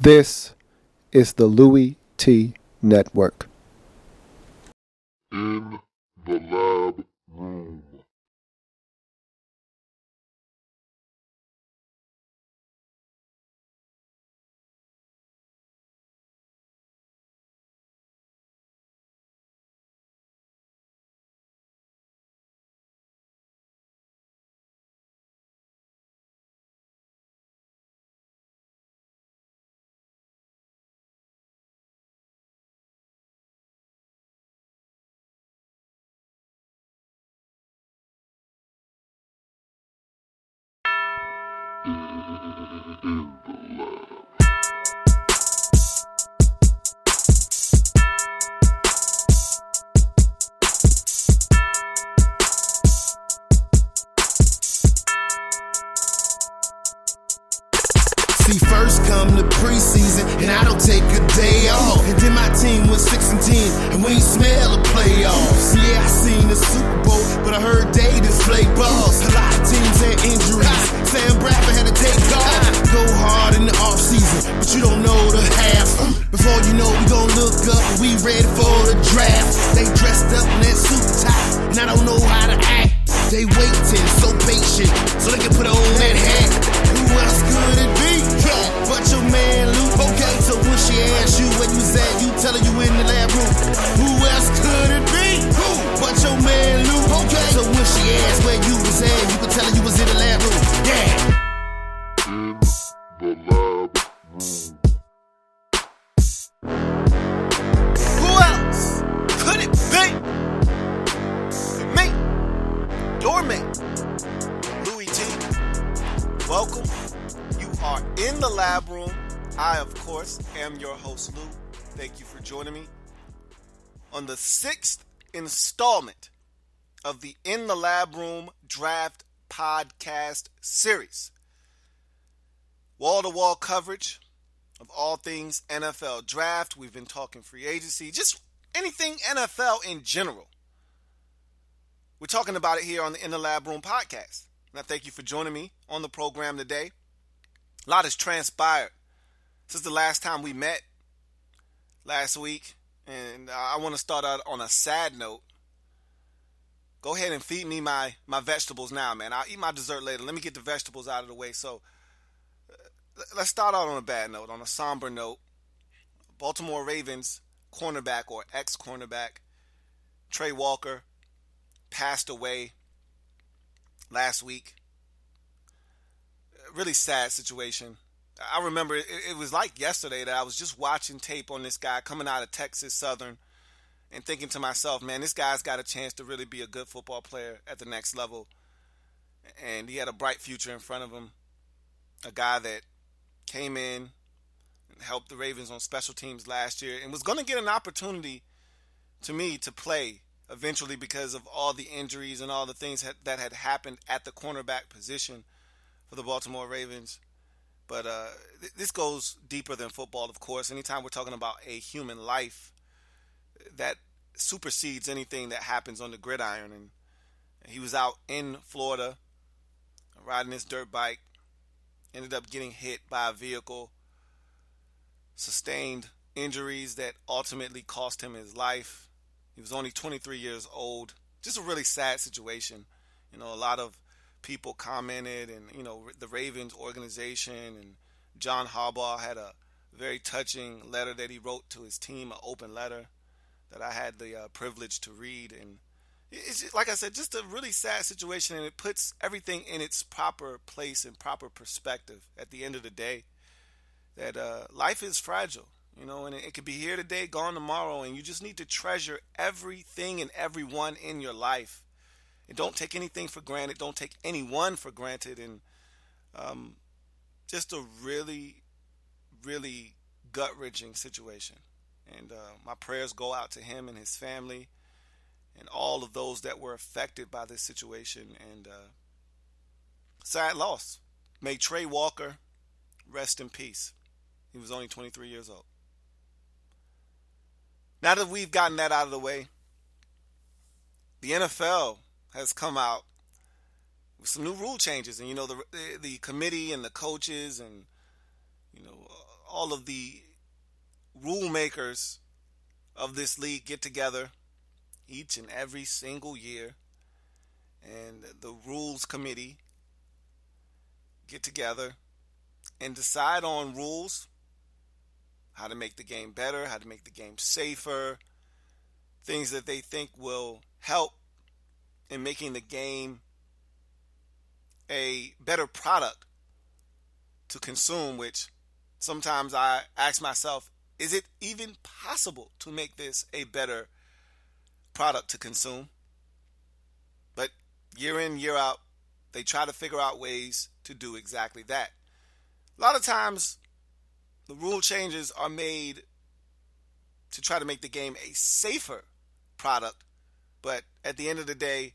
This is the Louie T Network. In the Lab Room. In the Lab. See, first come the preseason, and I don't take a day off. And then my team was 6-10, and we ain't smell the playoffs. Yeah, I seen the Super Bowl, but I heard they display balls. A lot of teams had injuries. Sam Bradford had to take off. Go hard in the offseason, but you don't know the half. Before you know, we gon' look up, and we ready for the draft. They dressed up in that suit tie, and I don't know how to act. They waiting, so patient, so they can put on that hat. Who else could it be? But your man Luke. Okay, so when she asks you where you was at, you tell her you in the lab room. Who else could it be? Who? But your man Luke. Okay, so when she asks where you was at, you can tell her you was in the lab room. Yeah. In the Lab Room. Who else could it be? Me. Your man. Louie T. Welcome. You are in the lab room. I, of course, am your host, Lou. Thank you for joining me on the 6th installment of the In the Lab Room Draft Podcast Series. Wall-to-wall coverage of all things NFL Draft. We've been talking free agency, just anything NFL in general. We're talking about it here on the In the Lab Room Podcast. And I thank you for joining me on the program today. A lot has transpired since the last time we met last week. And I want to start out on a sad note. Go ahead and feed me my vegetables now, man. I'll eat my dessert later. Let me get the vegetables out of the way. So let's start out on a bad note, on a somber note. Baltimore Ravens cornerback or ex-cornerback Trey Walker passed away last week. Really sad situation. I remember it was like yesterday that I was just watching tape on this guy coming out of Texas Southern and thinking to myself, man, this guy's got a chance to really be a good football player at the next level. And he had a bright future in front of him. A guy that came in and helped the Ravens on special teams last year and was going to get an opportunity to me to play eventually because of all the injuries and all the things that had happened at the cornerback position for the Baltimore Ravens. But this goes deeper than football, of course. Anytime we're talking about a human life, that supersedes anything that happens on the gridiron. And he was out in Florida riding his dirt bike, ended up getting hit by a vehicle, sustained injuries that ultimately cost him his life. He was only 23 years old. Just a really sad situation. You know, a lot of people commented, and the Ravens organization and John Harbaugh had a very touching letter that he wrote to his team, an open letter that I had the privilege to read. And it's just, like I said, just a really sad situation, and it puts everything in its proper place and proper perspective at the end of the day, that life is fragile, and it could be here today, gone tomorrow, and you just need to treasure everything and everyone in your life. And don't take anything for granted. Don't take anyone for granted. And just a really, really gut-wrenching situation. And my prayers go out to him and his family and all of those that were affected by this situation. And sad loss. May Trey Walker rest in peace. He was only 23 years old. Now that we've gotten that out of the way, the NFL has come out with some new rule changes, and the committee and the coaches and all of the rule makers of this league get together each and every single year, and the rules committee get together and decide on rules, how to make the game better, how to make the game safer, things that they think will help in making the game a better product to consume, which sometimes I ask myself, is it even possible to make this a better product to consume? But year in, year out, they try to figure out ways to do exactly that. A lot of times, the rule changes are made to try to make the game a safer product, but at the end of the day,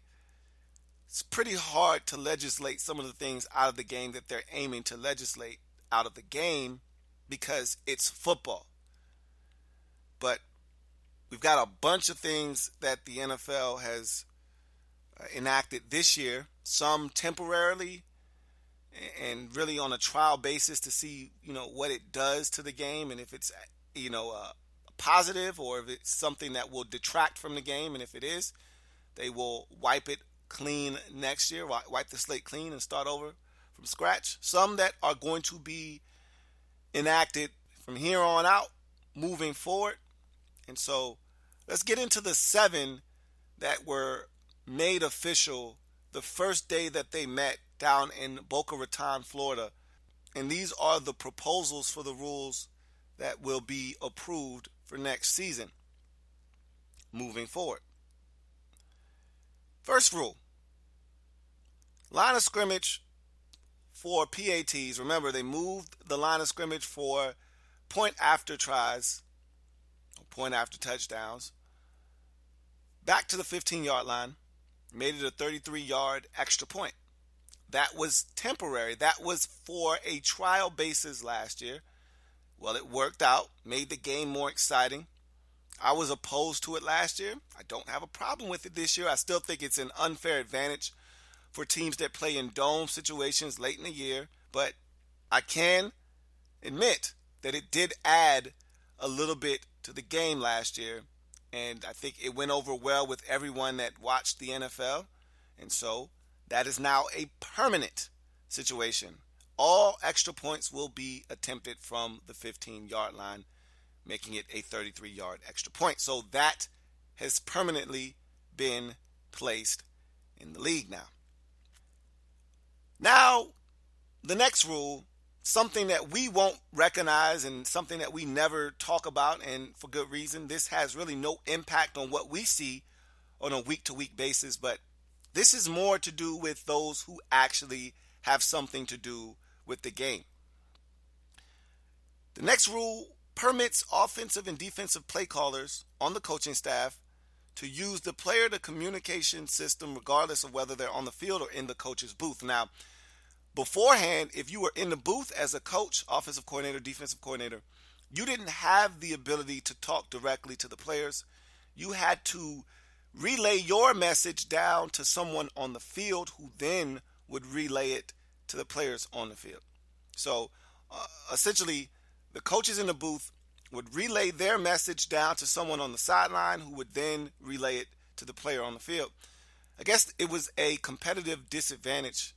it's pretty hard to legislate some of the things out of the game that they're aiming to legislate out of the game because it's football. But we've got a bunch of things that the NFL has enacted this year, some temporarily and really on a trial basis to see, what it does to the game and if it's, positive or if it's something that will detract from the game. And if it is, they will wipe it clean next year, wipe the slate clean and start over from scratch. Some that are going to be enacted from here on out, moving forward. And so let's get into the 7 that were made official the first day that they met down in Boca Raton, Florida. And these are the proposals for the rules that will be approved for next season, moving forward. First rule, line of scrimmage for PATs. Remember, they moved the line of scrimmage for point after tries, or point after touchdowns, back to the 15-yard line, made it a 33-yard extra point. That was temporary. That was for a trial basis last year. Well, it worked out, made the game more exciting. I was opposed to it last year. I don't have a problem with it this year. I still think it's an unfair advantage for teams that play in dome situations late in the year. But I can admit that it did add a little bit to the game last year. And I think it went over well with everyone that watched the NFL. And so that is now a permanent situation. All extra points will be attempted from the 15-yard line, making it a 33-yard extra point. So that has permanently been placed in the league now. Now, the next rule, something that we won't recognize and something that we never talk about, and for good reason. This has really no impact on what we see on a week-to-week basis, but this is more to do with those who actually have something to do with the game. The next rule permits offensive and defensive play callers on the coaching staff to use the player to communication system regardless of whether they're on the field or in the coach's booth. Now, beforehand, if you were in the booth as a coach, offensive coordinator, defensive coordinator, you didn't have the ability to talk directly to the players. You had to relay your message down to someone on the field who then would relay it to the players on the field. So essentially, the coaches in the booth would relay their message down to someone on the sideline who would then relay it to the player on the field. I guess it was a competitive disadvantage.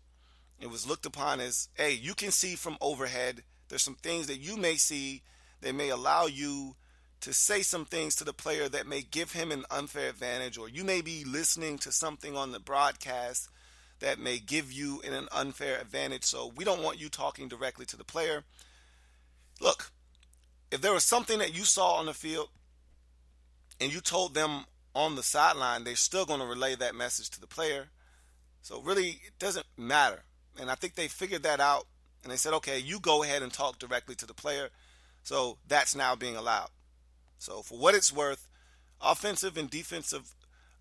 It was looked upon as, hey, you can see from overhead. There's some things that you may see that may allow you to say some things to the player that may give him an unfair advantage, or you may be listening to something on the broadcast that may give you an unfair advantage. So we don't want you talking directly to the player. Look, if there was something that you saw on the field and you told them on the sideline, they're still going to relay that message to the player. So really, it doesn't matter. And I think they figured that out, and they said, okay, you go ahead and talk directly to the player. So that's now being allowed. So for what it's worth, offensive and defensive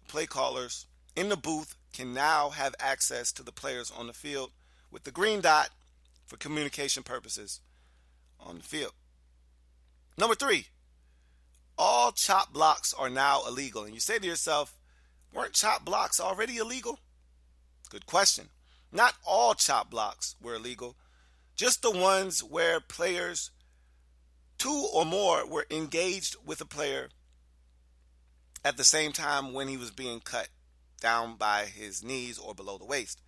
play callers in the booth can now have access to the players on the field with the green dot for communication purposes on the field. Number 3, all chop blocks are now illegal. And you say to yourself, weren't chop blocks already illegal? Good question. Not all chop blocks were illegal, just the ones where players two or more were engaged with a player at the same time when he was being cut down by his knees or below the waist.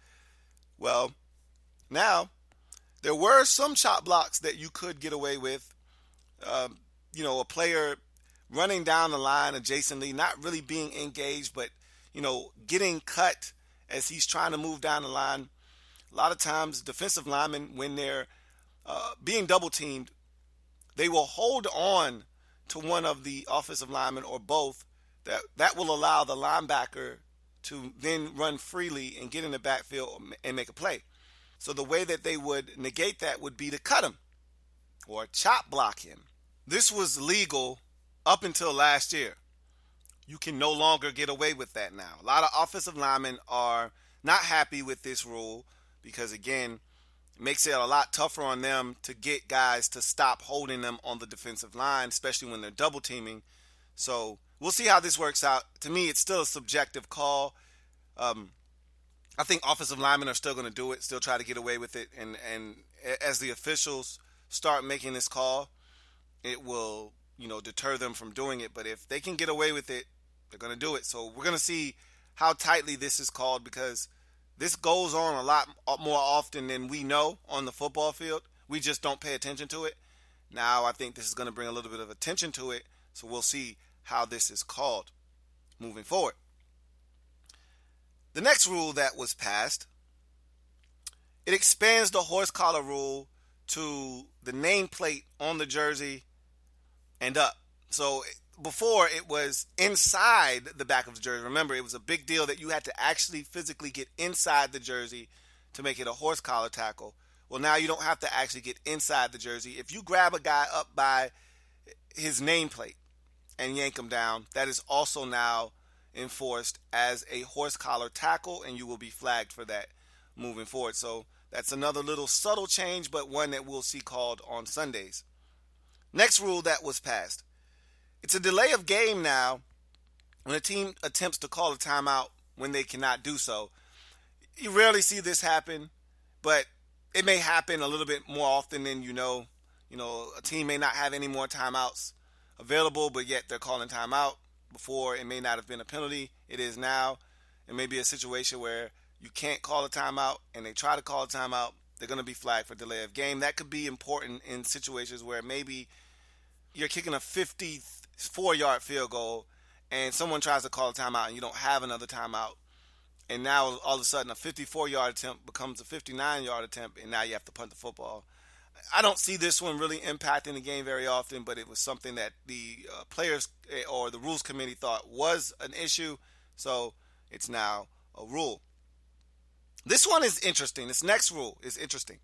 Well, now there were some chop blocks that you could get away with. A player running down the line adjacently, not really being engaged, but, getting cut as he's trying to move down the line. A lot of times, defensive linemen, when they're being double teamed, they will hold on to one of the offensive linemen or both. That will allow the linebacker to then run freely and get in the backfield and make a play. So the way that they would negate that would be to cut him or chop block him. This was legal up until last year. You can no longer get away with that now. A lot of offensive linemen are not happy with this rule because, again, it makes it a lot tougher on them to get guys to stop holding them on the defensive line, especially when they're double teaming. So we'll see how this works out. To me, it's still a subjective call. I think offensive linemen are still going to do it, still try to get away with it. And as the officials start making this call, it will, deter them from doing it. But if they can get away with it, they're going to do it. So we're going to see how tightly this is called because this goes on a lot more often than we know on the football field. We just don't pay attention to it. Now I think this is going to bring a little bit of attention to it. So we'll see how this is called moving forward. The next rule that was passed, it expands the horse collar rule to the nameplate on the jersey and up. So before it was inside the back of the jersey. Remember, it was a big deal that you had to actually physically get inside the jersey to make it a horse collar tackle. Well, now you don't have to actually get inside the jersey. If you grab a guy up by his nameplate and yank him down, that is also now enforced as a horse collar tackle, and you will be flagged for that moving forward. So that's another little subtle change, but one that we'll see called on Sundays. Next rule that was passed. It's a delay of game now when a team attempts to call a timeout when they cannot do so. You rarely see this happen, but it may happen a little bit more often than you know. A team may not have any more timeouts available, but yet they're calling timeout. Before, it may not have been a penalty. It is now. It may be a situation where you can't call a timeout and they try to call a timeout. They're going to be flagged for delay of game. That could be important in situations where maybe you're kicking a 54-yard field goal and someone tries to call a timeout and you don't have another timeout. And now all of a sudden a 54-yard attempt becomes a 59-yard attempt and now you have to punt the football. I don't see this one really impacting the game very often, but it was something that the players or the rules committee thought was an issue, so it's now a rule. This one is interesting. This next rule is interesting.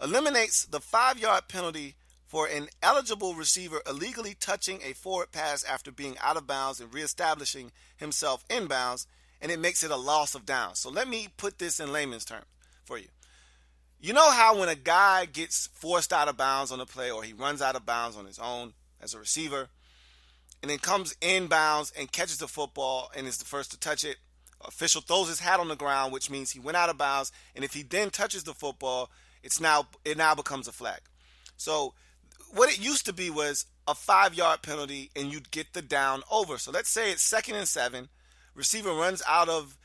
Eliminates the 5-yard penalty for an eligible receiver illegally touching a forward pass after being out of bounds and reestablishing himself in bounds, and it makes it a loss of downs. So let me put this in layman's terms for you. You know how when a guy gets forced out of bounds on a play or he runs out of bounds on his own as a receiver and then comes in bounds and catches the football and is the first to touch it, official throws his hat on the ground, which means he went out of bounds, and if he then touches the football, it now becomes a flag. So what it used to be was a 5-yard penalty and you'd get the down over. So let's say it's 2nd and 7, receiver runs out of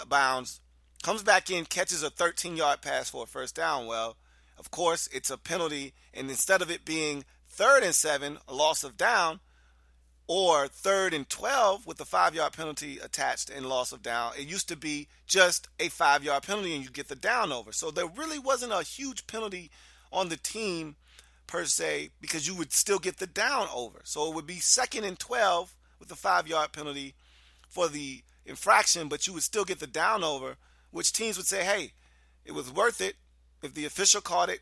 bounds, comes back in, catches a 13-yard pass for a first down. Well, of course, it's a penalty, and instead of it being 3rd and 7, a loss of down, or 3rd and 12 with a 5-yard penalty attached and loss of down, it used to be just a 5-yard penalty and you get the down over. So there really wasn't a huge penalty on the team per se because you would still get the down over. So it would be 2nd and 12 with a 5-yard penalty for the infraction, but you would still get the down over, which teams would say, hey, it was worth it. If the official caught it,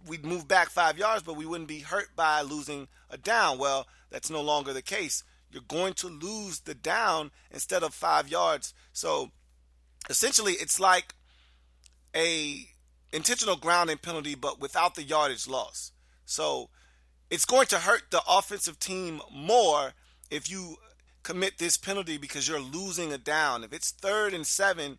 we'd move back 5 yards, but we wouldn't be hurt by losing a down. Well, that's no longer the case. You're going to lose the down instead of 5 yards. So essentially, it's like a intentional grounding penalty, but without the yardage loss. So it's going to hurt the offensive team more if you commit this penalty because you're losing a down. If it's 3rd and 7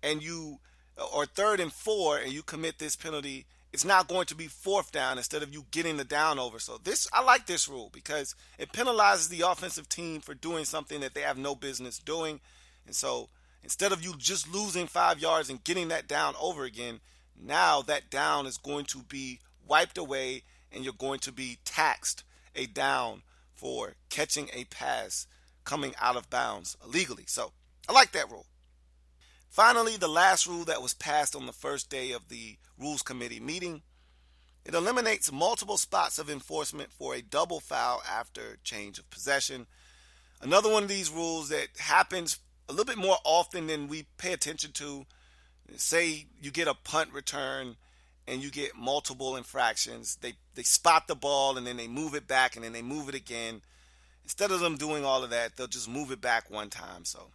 or 3rd and 4 and you commit this penalty, it's now going to be fourth down instead of you getting the down over. So I like this rule because it penalizes the offensive team for doing something that they have no business doing. And so instead of you just losing 5 yards and getting that down over again, now that down is going to be wiped away and you're going to be taxed a down for catching a pass coming out of bounds illegally. So I like that rule. Finally, the last rule that was passed on the first day of the Rules Committee meeting, it eliminates multiple spots of enforcement for a double foul after change of possession. Another one of these rules that happens a little bit more often than we pay attention to. Say you get a punt return and you get multiple infractions. They spot the ball and then they move it back and then they move it again. Instead of them doing all of that, they'll just move it back one time. So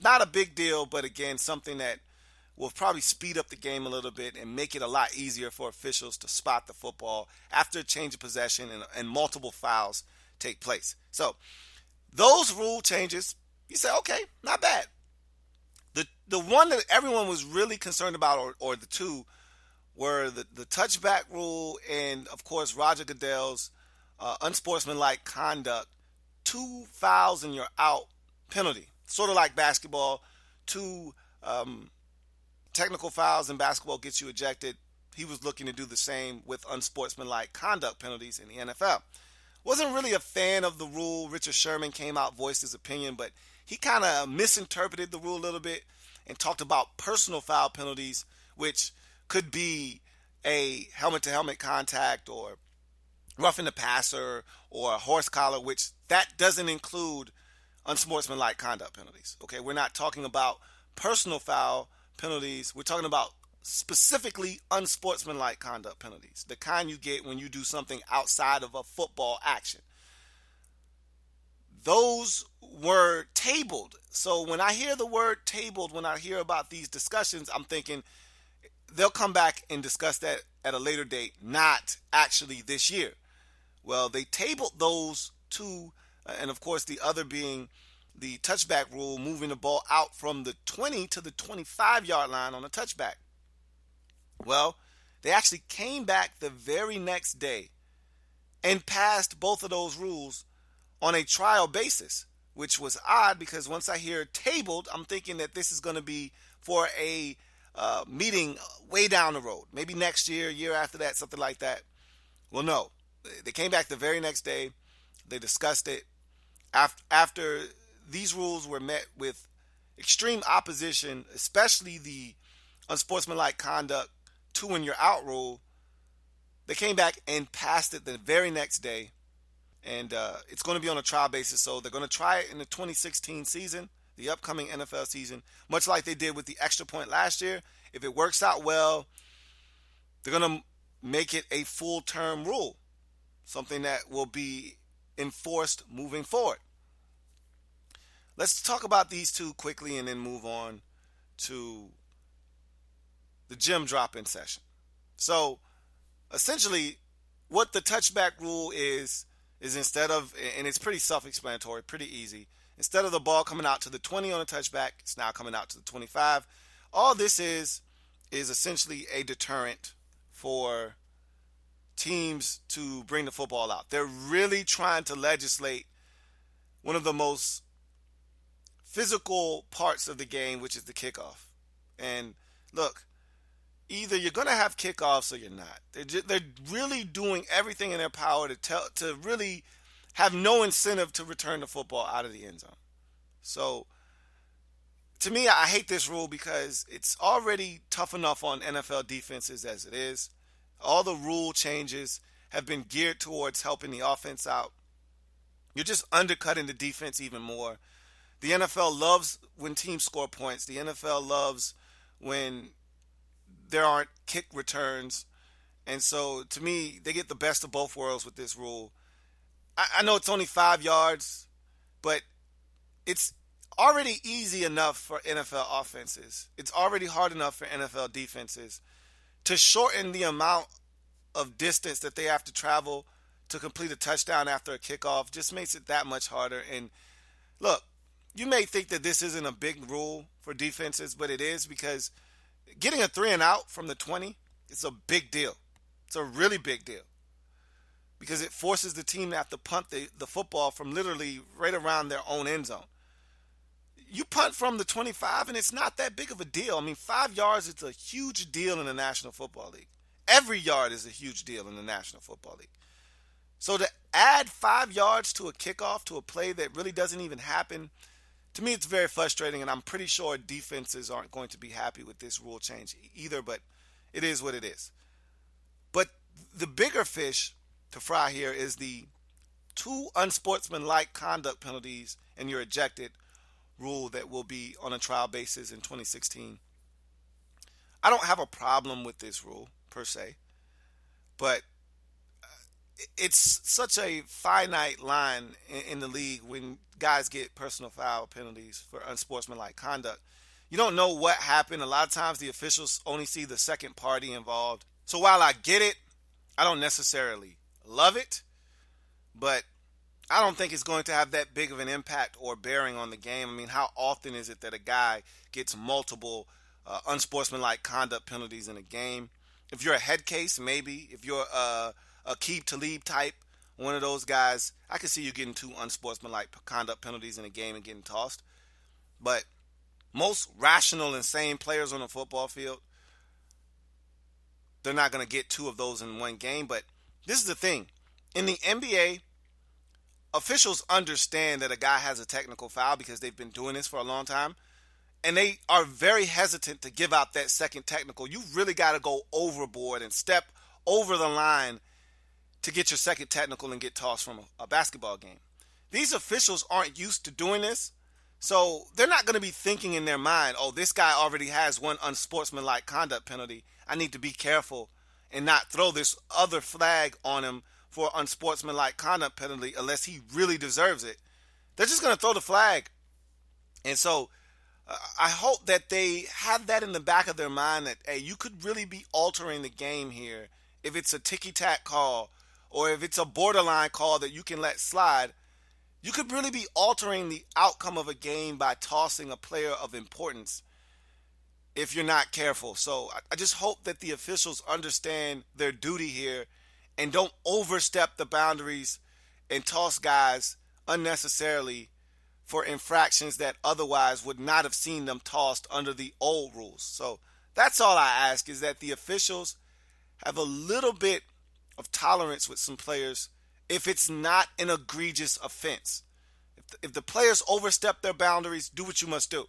not a big deal, but again, something that will probably speed up the game a little bit and make it a lot easier for officials to spot the football after a change of possession and multiple fouls take place. So those rule changes, you say, okay, not bad. The one that everyone was really concerned about, or the two, were the touchback rule and, of course, Roger Goodell's unsportsmanlike conduct, 2 fouls and you're out penalty. Sort of like basketball, 2 technical fouls in basketball gets you ejected. He was looking to do the same with unsportsmanlike conduct penalties in the NFL. Wasn't really a fan of the rule. Richard Sherman came out, voiced his opinion, but he kind of misinterpreted the rule a little bit and talked about personal foul penalties, which could be a helmet-to-helmet contact or roughing the passer or a horse collar, which that doesn't include unsportsmanlike conduct penalties. Okay, we're not talking about personal foul penalties. We're talking about specifically unsportsmanlike conduct penalties, the kind you get when you do something outside of a football action. Those were tabled. So when I hear the word tabled, when I hear about these discussions, I'm thinking they'll come back and discuss that at a later date, not actually this year. Well, they tabled those two, and of course the other being the touchback rule, moving the ball out from the 20 to the 25-yard line on a touchback. Well, they actually came back the very next day and passed both of those rules on a trial basis, which was odd because once I hear tabled, I'm thinking that this is going to be for a meeting way down the road, maybe next year, year after that, something like that. Well, no. They came back the very next day. They discussed it. After these rules were met with extreme opposition, especially the unsportsmanlike conduct 2 and you're out rule, they came back and passed it the very next day. And it's going to be on a trial basis. So they're going to try it in the 2016 season, the upcoming NFL season, much like they did with the extra point last year. If it works out well, they're going to make it a full-term rule, something that will be enforced moving forward. Let's talk about these two quickly and then move on to the gym drop-in session. So essentially what the touchback rule is instead of, and it's pretty self-explanatory, pretty easy, instead of the ball coming out to the 20 on a touchback, it's now coming out to the 25. All this is essentially a deterrent for teams to bring the football out. They're really trying to legislate one of the most physical parts of the game, which is the kickoff. And look, either you're going to have kickoffs or you're not. They're really doing everything in their power to really have no incentive to return the football out of the end zone. So to me, I hate this rule because it's already tough enough on NFL defenses as it is. All the rule changes have been geared towards helping the offense out. You're just undercutting the defense even more. The NFL loves when teams score points. The NFL loves when there aren't kick returns. And so, to me, they get the best of both worlds with this rule. I know it's only 5 yards, but it's already easy enough for NFL offenses. It's already hard enough for NFL defenses to shorten the amount of distance that they have to travel to complete a touchdown after a kickoff. Just makes it that much harder. And look, you may think that this isn't a big rule for defenses, but it is because getting a 3 and out from the 20 is a big deal. It's a really big deal because it forces the team to have to punt the football from literally right around their own end zone. You punt from the 25, and it's not that big of a deal. I mean, 5 yards is a huge deal in the National Football League. Every yard is a huge deal in the National Football League. So to add 5 yards to a kickoff, to a play that really doesn't even happen, to me it's very frustrating, and I'm pretty sure defenses aren't going to be happy with this rule change either, but it is what it is. But the bigger fish to fry here is the 2 unsportsmanlike conduct penalties and you're ejected rule that will be on a trial basis in 2016. I don't have a problem with this rule per se, but it's such a finite line in the league when guys get personal foul penalties for unsportsmanlike conduct. You don't know what happened. A lot of times the officials only see the second party involved. So while I get it, I don't necessarily love it, but I don't think it's going to have that big of an impact or bearing on the game. I mean, how often is it that a guy gets multiple unsportsmanlike conduct penalties in a game? If you're a head case, maybe. If you're a keep to leave type, one of those guys, I can see you getting 2 unsportsmanlike conduct penalties in a game and getting tossed. But most rational and sane players on the football field, they're not going to get 2 of those in one game. But this is the thing. In the NBA, officials understand that a guy has a technical foul because they've been doing this for a long time. And they are very hesitant to give out that second technical. You really got to go overboard and step over the line to get your second technical and get tossed from a basketball game. These officials aren't used to doing this. So they're not going to be thinking in their mind, oh, this guy already has 1 unsportsmanlike conduct penalty. I need to be careful and not throw this other flag on him for unsportsmanlike conduct penalty unless he really deserves it. They're just going to throw the flag. And so I hope that they have that in the back of their mind that, hey, you could really be altering the game here if it's a ticky-tack call or if it's a borderline call that you can let slide. You could really be altering the outcome of a game by tossing a player of importance if you're not careful. So I just hope that the officials understand their duty here and don't overstep the boundaries and toss guys unnecessarily for infractions that otherwise would not have seen them tossed under the old rules. So that's all I ask, is that the officials have a little bit of tolerance with some players if it's not an egregious offense. If the players overstep their boundaries, do what you must do.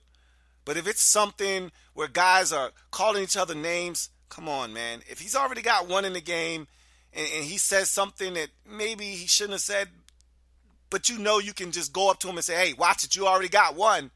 But if it's something where guys are calling each other names, come on, man. If he's already got 1 in the game and he says something that maybe he shouldn't have said, but you know you can just go up to him and say, hey, watch it, you already got 1.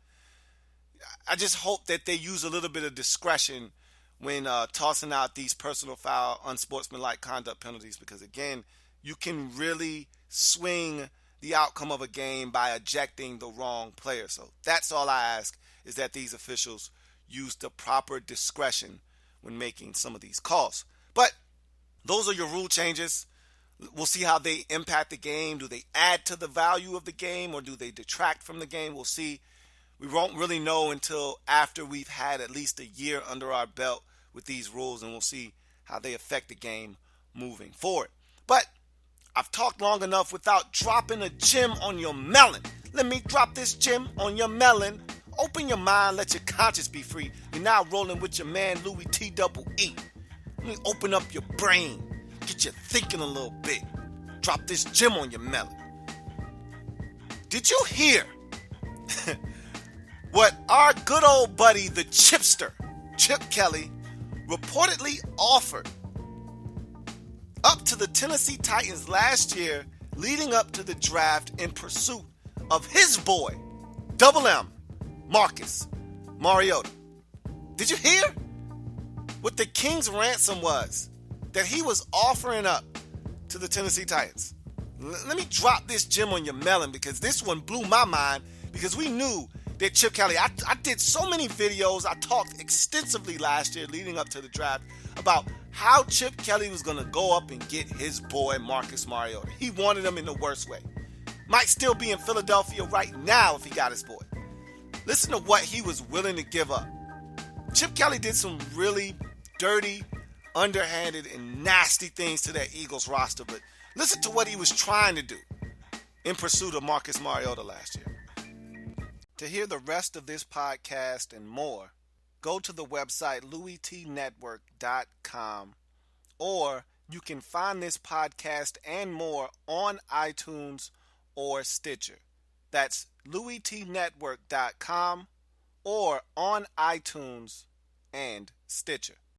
I just hope that they use a little bit of discretion when tossing out these personal foul, unsportsmanlike conduct penalties, because, again, you can really swing the outcome of a game by ejecting the wrong player. So that's all I ask, is that these officials use the proper discretion when making some of these calls. But those are your rule changes. We'll see how they impact the game. Do they add to the value of the game or do they detract from the game? We'll see. We won't really know until after we've had at least a year under our belt with these rules, and we'll see how they affect the game moving forward. But I've talked long enough without dropping a gem on your melon. Let me drop this gem on your melon. Open your mind, let your conscience be free. You're now rolling with your man, Louie T-double-E. Let me open up your brain, get you thinking a little bit. Drop this gem on your melon. Did you hear what our good old buddy, the Chipster, Chip Kelly, reportedly offered up to the Tennessee Titans last year leading up to the draft in pursuit of his boy, Double M, Marcus Mariota? Did you hear what the King's ransom was that he was offering up to the Tennessee Titans? Let me drop this gem on your melon, because this one blew my mind, because we knew that Chip Kelly, I did so many videos, I talked extensively last year leading up to the draft about how Chip Kelly was going to go up and get his boy Marcus Mariota. He wanted him in the worst way. Might still be in Philadelphia right now if he got his boy. Listen to what he was willing to give up. Chip Kelly did some really dirty, underhanded and nasty things to that Eagles roster, but listen to what he was trying to do in pursuit of Marcus Mariota last year. To hear the rest of this podcast and more, go to the website louietnetwork.com, or you can find this podcast and more on iTunes or Stitcher. That's louietnetwork.com or on iTunes and Stitcher.